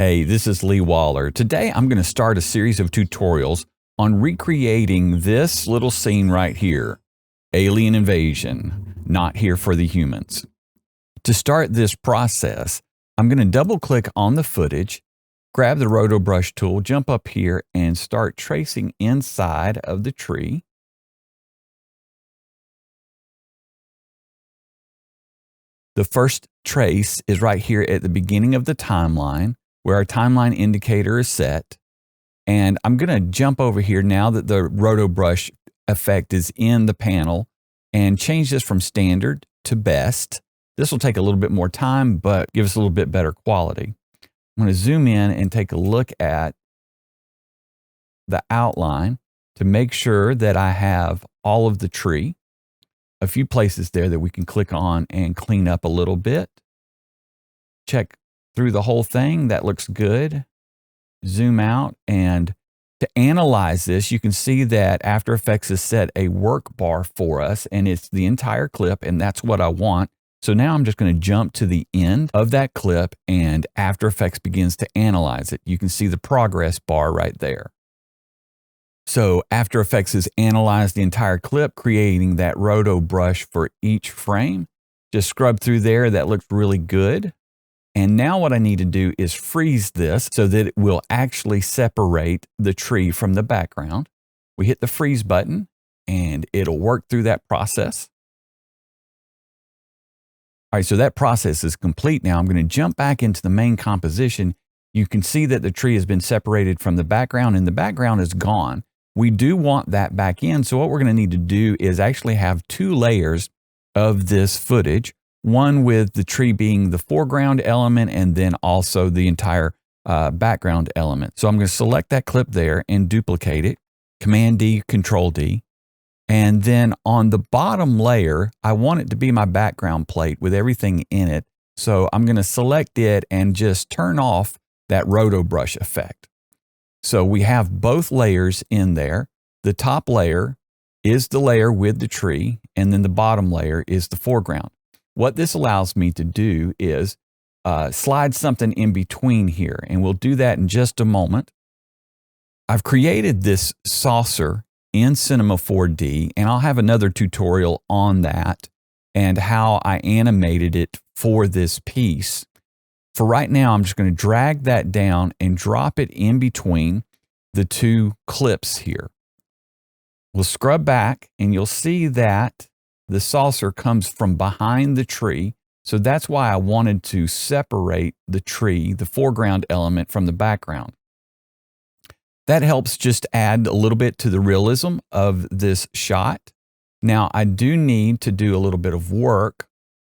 Hey, this is Lee Waller. Today I'm going to start a series of tutorials on recreating this little scene right here. Alien invasion, not here for the humans. To start this process, I'm going to double click on the footage, grab the Roto Brush tool, jump up here and start tracing inside of the tree. The first trace is right here at the beginning of the timeline, where our timeline indicator is set. And I'm going to jump over here now that the Roto Brush effect is in the panel and change this from standard to best. This will take a little bit more time, but give us a little bit better quality. I'm going to zoom in and take a look at the outline to make sure that I have all of the tree. A few places there that we can click on and clean up a little bit. Check through the whole thing. That looks good. Zoom out, and to analyze this, you can see that After Effects has set a work bar for us, and it's the entire clip, and that's what I want. So now I'm just going to jump to the end of that clip, and After Effects begins to analyze it. You can see the progress bar right there. So After Effects has analyzed the entire clip, creating that Roto Brush for each frame. Just scrub through there. That looks really good. And now what I need to do is freeze this so that it will actually separate the tree from the background. We hit the freeze button and it'll work through that process. All right, so that process is complete now. I'm going to jump back into the main composition. You can see that the tree has been separated from the background and the background is gone. We do want that back in. So what we're going to need to do is actually have two layers of this footage. One with the tree being the foreground element and then also the entire background element. So I'm going to select that clip there and duplicate it. Command D, Control D. And then on the bottom layer, I want it to be my background plate with everything in it. So I'm going to select it and just turn off that Roto Brush effect. So we have both layers in there. The top layer is the layer with the tree, and then the bottom layer is the foreground. What this allows me to do is slide something in between here, and we'll do that in just a moment. I've created this saucer in Cinema 4D, and I'll have another tutorial on that and how I animated it for this piece. For right now, I'm just going to drag that down and drop it in between the two clips here. We'll scrub back, and you'll see that the saucer comes from behind the tree. So that's why I wanted to separate the tree, the foreground element, from the background. That helps just add a little bit to the realism of this shot. Now, I do need to do a little bit of work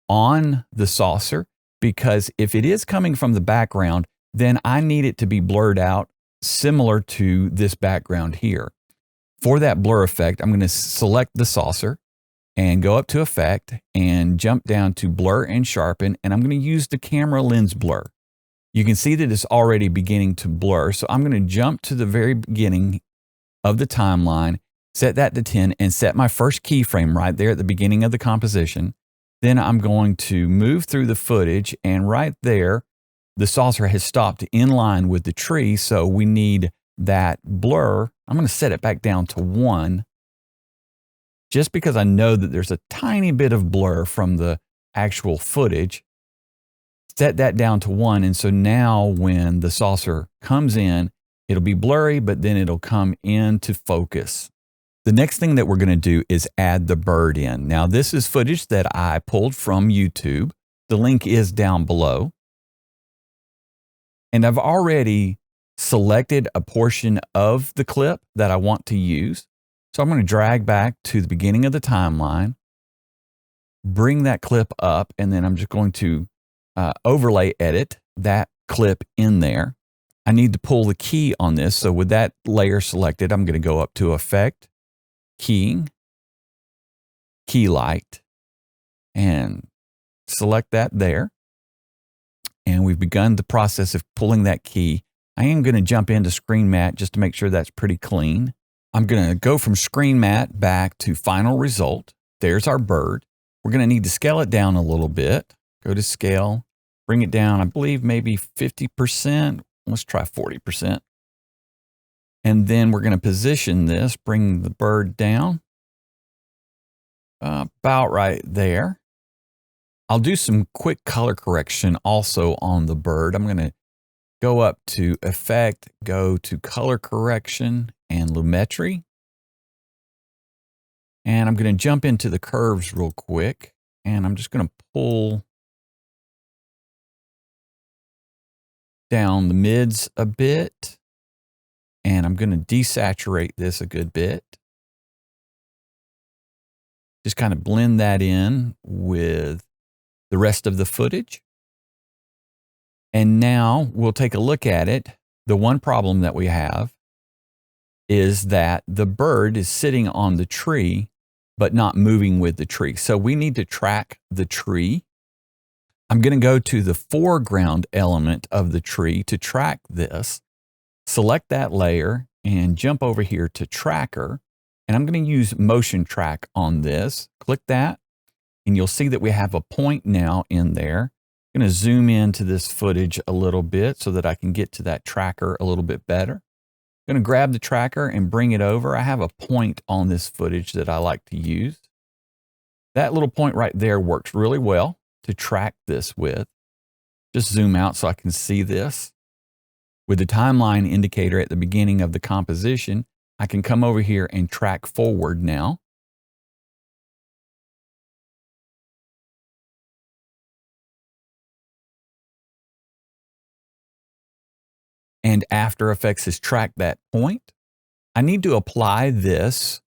on the saucer, because if it is coming from the background, then I need it to be blurred out similar to this background here. For that blur effect, I'm going to select the saucer and go up to Effect and jump down to Blur and Sharpen, and I'm going to use the camera lens blur. You can see that it's already beginning to blur, so I'm going to jump to the very beginning of the timeline, set that to 10, and set my first keyframe right there at the beginning of the composition. Then I'm going to move through the footage, and right there, the saucer has stopped in line with the tree, so we need that blur. I'm going to set it back down to 1, just because I know that there's a tiny bit of blur from the actual footage. Set that down to 1, and so now when the saucer comes in, it'll be blurry, but then it'll come into focus. The next thing that we're going to do is add the bird in. Now, this is footage that I pulled from YouTube. The link is down below. And I've already selected a portion of the clip that I want to use. So I'm going to drag back to the beginning of the timeline, bring that clip up, and then I'm just going to overlay edit that clip in there. I need to pull the key on this. So with that layer selected, I'm going to go up to Effect, Keying, Key Light, and select that there. And we've begun the process of pulling that key. I am going to jump into Screen Matte just to make sure that's pretty clean. I'm going to go from Screen Matte back to Final Result. There's our bird. We're going to need to scale it down a little bit. Go to Scale, bring it down, I believe maybe 50%. let's try 40%. And then we're going to position this, bring the bird down about right there. I'll do some quick color correction also on the bird. I'm going to go up to Effect, go to Color Correction and Lumetri. And I'm going to jump into the curves real quick. And I'm just going to pull down the mids a bit. And I'm going to desaturate this a good bit. Just kind of blend that in with the rest of the footage. And now we'll take a look at it. The one problem that we have is that the bird is sitting on the tree, but not moving with the tree. So we need to track the tree. I'm going to go to the foreground element of the tree to track this. Select that layer and jump over here to Tracker. And I'm going to use Motion Track on this. Click that, and you'll see that we have a point now in there. I'm going to zoom into this footage a little bit so that I can get to that tracker a little bit better. I'm going to grab the tracker and bring it over. I have a point on this footage that I like to use. That little point right there works really well to track this with. Just zoom out so I can see this. With the timeline indicator at the beginning of the composition, I can come over here and track forward now. And After Effects has tracked that point. I need to apply this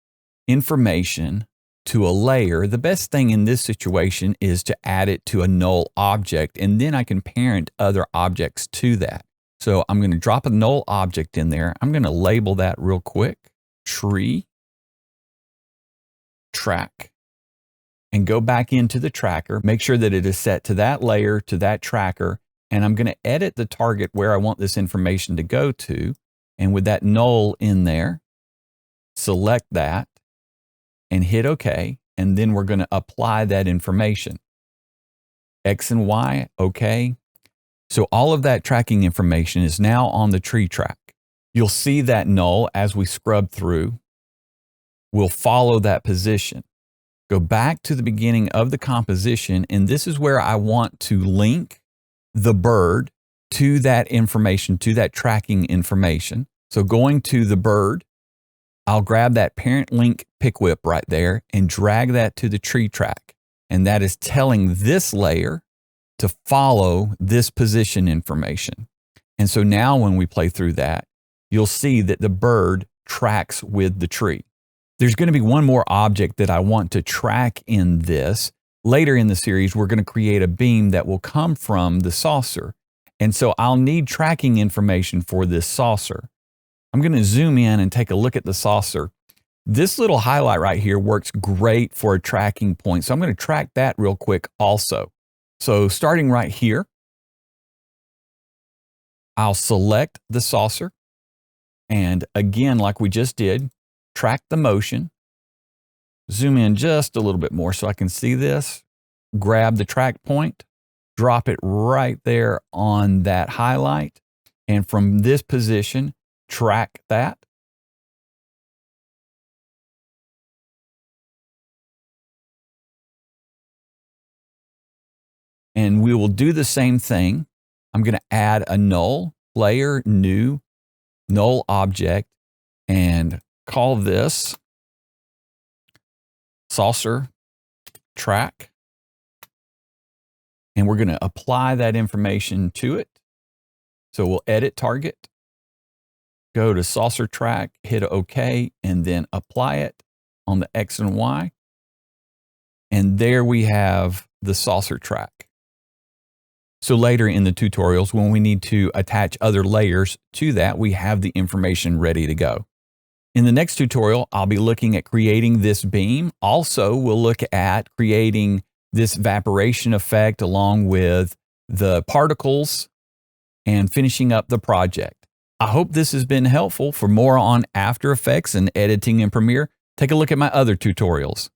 information to a layer. The best thing in this situation is to add it to a null object, and then I can parent other objects to that. So I'm going to drop a null object in there. I'm going to label that real quick. Tree, track, and go back into the tracker. Make sure that it is set to that layer, to that tracker. And I'm going to edit the target where I want this information to go to. And with that null in there, select that and hit OK. And then we're going to apply that information. X and Y, OK. So all of that tracking information is now on the tree track. You'll see that null as we scrub through. We'll follow that position. Go back to the beginning of the composition, and this is where I want to link the bird to that information, to that tracking information. So going to the bird, I'll grab that parent link pick whip right there and drag that to the tree track. And that is telling this layer to follow this position information. And so now when we play through that, you'll see that the bird tracks with the tree. There's going to be one more object that I want to track in this. Later in the series, we're going to create a beam that will come from the saucer. And so I'll need tracking information for this saucer. I'm going to zoom in and take a look at the saucer. This little highlight right here works great for a tracking point. So I'm going to track that real quick also. So starting right here, I'll select the saucer. And again, like we just did, track the motion. Zoom in just a little bit more so I can see this. Grab the track point, drop it right there on that highlight. And from this position, track that. And we will do the same thing. I'm going to add a null, layer, new, null object, and call this saucer track. And we're going to apply that information to it. So we'll edit target, go to saucer track, hit OK, and then apply it on the X and Y. And there we have the saucer track. So later in the tutorials, when we need to attach other layers to that, we have the information ready to go. In the next tutorial, I'll be looking at creating this beam. Also, we'll look at creating this evaporation effect along with the particles and finishing up the project. I hope this has been helpful. For more on After Effects and editing in Premiere, take a look at my other tutorials.